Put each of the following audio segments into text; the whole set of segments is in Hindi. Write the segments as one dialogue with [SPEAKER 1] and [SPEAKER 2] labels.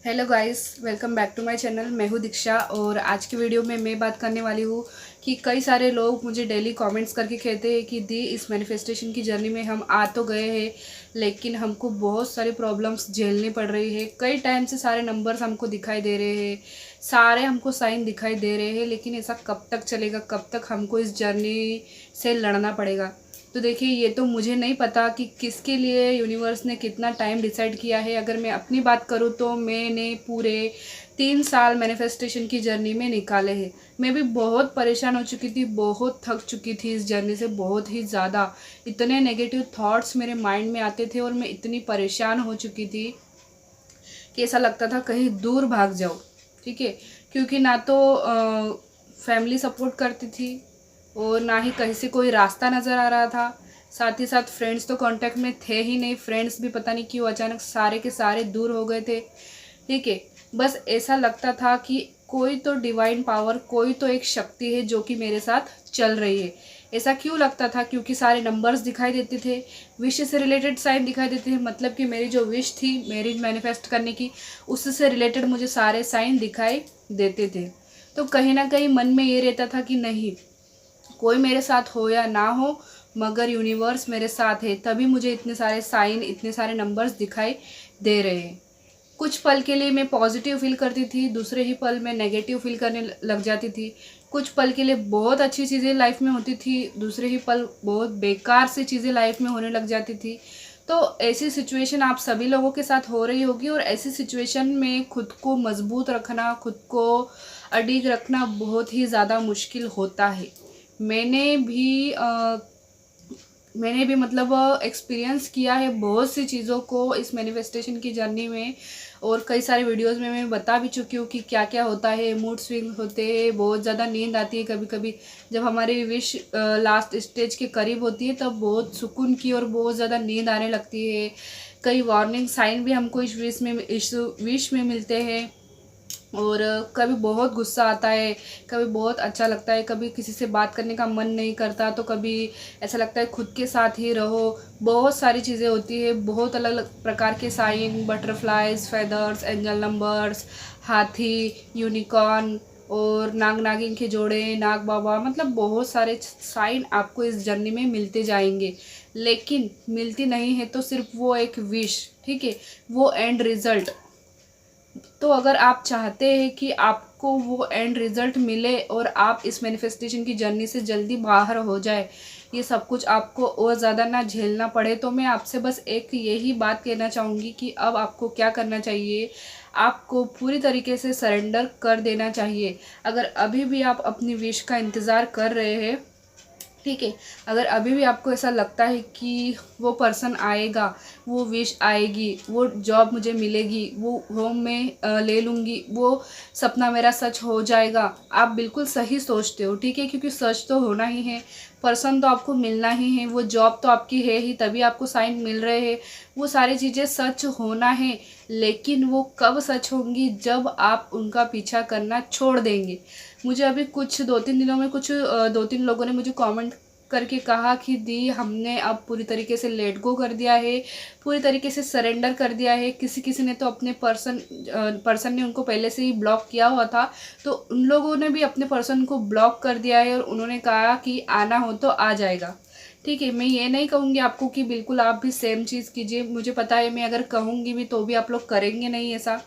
[SPEAKER 1] Hello guys, welcome back to my channel. मैं हूँ दीक्षा और आज की वीडियो में मैं बात करने वाली हूँ कि कई सारे लोग मुझे डेली कमेंट्स करके कहते हैं कि दी इस मैनिफेस्टेशन की जर्नी में हम आ तो गए हैं, लेकिन हमको बहुत सारी प्रॉब्लम्स झेलनी पड़ रही है। कई टाइम से सारे नंबर्स हमको दिखाई दे रहे हैं, सारे हमको साइन दिखाई दे रहे हैं, लेकिन ऐसा कब तक चलेगा, कब तक हमको इस जर्नी से लड़ना पड़ेगा। तो देखिए, ये तो मुझे नहीं पता कि किसके लिए यूनिवर्स ने कितना टाइम डिसाइड किया है। अगर मैं अपनी बात करूँ तो मैंने पूरे 3 साल मैनिफेस्टेशन की जर्नी में निकाले हैं। मैं भी बहुत परेशान हो चुकी थी, बहुत थक चुकी थी इस जर्नी से, बहुत ही ज़्यादा। इतने नेगेटिव थॉट्स मेरे माइंड में आते थे और मैं इतनी परेशान हो चुकी थी कि ऐसा लगता था कहीं दूर भाग जाओ। ठीक है, क्योंकि ना तो फैमिली सपोर्ट करती थी और ना ही कहीं से कोई रास्ता नज़र आ रहा था। साथ ही साथ फ्रेंड्स तो कांटेक्ट में थे ही नहीं, फ्रेंड्स भी पता नहीं क्यों अचानक सारे के सारे दूर हो गए थे। ठीक है, बस ऐसा लगता था कि कोई तो डिवाइन पावर, कोई तो एक शक्ति है जो कि मेरे साथ चल रही है। ऐसा क्यों लगता था? क्योंकि सारे नंबर्स दिखाई देते थे, विश से रिलेटेड साइन दिखाई देते थे। मतलब कि मेरी जो विश थी मैरिज मैनिफेस्ट करने की, उससे रिलेटेड मुझे सारे साइन दिखाई देते थे। तो कहीं ना कहीं मन में ये रहता था कि नहीं, कोई मेरे साथ हो या ना हो, मगर यूनिवर्स मेरे साथ है, तभी मुझे इतने सारे साइन, इतने सारे नंबर्स दिखाई दे रहे हैं। कुछ पल के लिए मैं पॉजिटिव फील करती थी, दूसरे ही पल मैं नेगेटिव फील करने लग जाती थी। कुछ पल के लिए बहुत अच्छी चीज़ें लाइफ में होती थी, दूसरे ही पल बहुत बेकार सी चीज़ें लाइफ में होने लग जाती थी। तो ऐसी सिचुएशन आप सभी लोगों के साथ हो रही होगी, और ऐसी सिचुएशन में खुद को मजबूत रखना, खुद को अडिग रखना बहुत ही ज़्यादा मुश्किल होता है। मैंने भी मतलब एक्सपीरियंस किया है बहुत सी चीज़ों को इस मैनिफेस्टेशन की जर्नी में, और कई सारे वीडियोस में मैं बता भी चुकी हूँ कि क्या क्या होता है। मूड स्विंग होते हैं, बहुत ज़्यादा नींद आती है कभी कभी। जब हमारी विश लास्ट स्टेज के करीब होती है तब बहुत सुकून की और बहुत ज़्यादा नींद आने लगती है। कई वार्निंग साइन भी हमको इस विश में मिलते हैं। और कभी बहुत गुस्सा आता है, कभी बहुत अच्छा लगता है, कभी किसी से बात करने का मन नहीं करता, तो कभी ऐसा लगता है खुद के साथ ही रहो। बहुत सारी चीज़ें होती है, बहुत अलग अलग प्रकार के sign, butterflies, feathers, angel numbers, हाथी, यूनिकॉर्न और नाग नागिन के जोड़े, नाग बाबा, मतलब बहुत सारे साइन आपको इस जर्नी में मिलते जाएंगे। लेकिन मिलती नहीं है तो सिर्फ वो एक विश, ठीक है, वो एंड रिजल्ट। तो अगर आप चाहते हैं कि आपको वो एंड रिजल्ट मिले और आप इस मैनिफेस्टेशन की जर्नी से जल्दी बाहर हो जाए, ये सब कुछ आपको और ज़्यादा ना झेलना पड़े, तो मैं आपसे बस एक यही बात कहना चाहूँगी कि अब आपको क्या करना चाहिए। आपको पूरी तरीके से सरेंडर कर देना चाहिए। अगर अभी भी आप अपनी विश का इंतज़ार कर रहे हैं, ठीक है, अगर अभी भी आपको ऐसा लगता है कि वो पर्सन आएगा, वो विश आएगी, वो जॉब मुझे मिलेगी, वो होम में ले लूँगी, वो सपना मेरा सच हो जाएगा, आप बिल्कुल सही सोचते हो। ठीक है, क्योंकि सच तो होना ही है, पर्सन तो आपको मिलना ही है, वो जॉब तो आपकी है ही, तभी आपको साइन मिल रहे हैं। वो सारी चीज़ें सच होना है, लेकिन वो कब सच होंगी? जब आप उनका पीछा करना छोड़ देंगे। मुझे अभी कुछ 2-3 दिनों में कुछ 2-3 लोगों ने मुझे कमेंट करके कहा कि दी, हमने अब पूरी तरीके से लेट गो कर दिया है, पूरी तरीके से सरेंडर कर दिया है। किसी किसी ने तो अपने पर्सन ने उनको पहले से ही ब्लॉक किया हुआ था, तो उन लोगों ने भी अपने पर्सन को ब्लॉक कर दिया है और उन्होंने कहा कि आना हो तो आ जाएगा। ठीक है, मैं ये नहीं कहूँगी आपको कि बिल्कुल आप भी सेम चीज़ कीजिए। मुझे पता है मैं अगर कहूँगी भी तो भी आप लोग करेंगे नहीं ऐसा।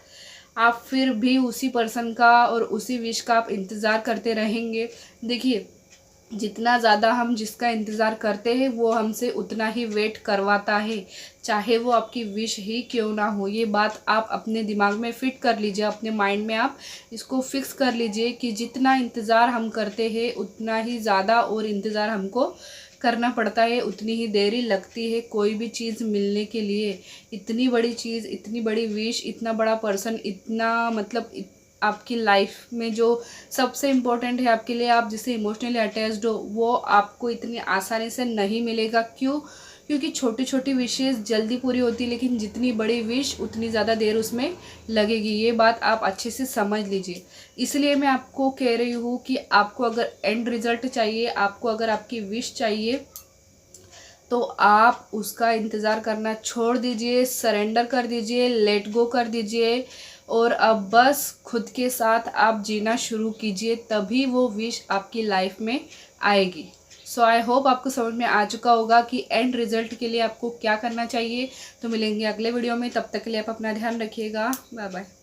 [SPEAKER 1] आप फिर भी उसी पर्सन का और उसी विश का आप इंतज़ार करते रहेंगे। देखिए, जितना ज़्यादा हम जिसका इंतज़ार करते हैं वो हमसे उतना ही वेट करवाता है, चाहे वो आपकी विश ही क्यों ना हो। ये बात आप अपने दिमाग में फिट कर लीजिए, अपने माइंड में आप इसको फिक्स कर लीजिए कि जितना इंतज़ार हम करते हैं उतना ही ज़्यादा और इंतज़ार हमको करना पड़ता है, उतनी ही देरी लगती है कोई भी चीज़ मिलने के लिए। इतनी बड़ी चीज़, इतनी बड़ी विश, इतना बड़ा पर्सन, इतना मतलब आपकी लाइफ में जो सबसे इम्पोर्टेंट है आपके लिए, आप जिससे इमोशनली अटैच्ड हो, वो आपको इतनी आसानी से नहीं मिलेगा। क्यों? क्योंकि छोटी छोटी विशेज़ जल्दी पूरी होती है, लेकिन जितनी बड़ी विश उतनी ज़्यादा देर उसमें लगेगी। ये बात आप अच्छे से समझ लीजिए। इसलिए मैं आपको कह रही हूँ कि आपको अगर एंड रिजल्ट चाहिए, आपको अगर आपकी विश चाहिए, तो आप उसका इंतज़ार करना छोड़ दीजिए, सरेंडर कर दीजिए, लेट गो कर दीजिए और अब बस खुद के साथ आप जीना शुरू कीजिए, तभी वो विश आपकी लाइफ में आएगी। सो आई होप आपको समझ में आ चुका होगा कि एंड रिजल्ट के लिए आपको क्या करना चाहिए। तो मिलेंगे अगले वीडियो में, तब तक के लिए आप अपना ध्यान रखिएगा। Bye bye.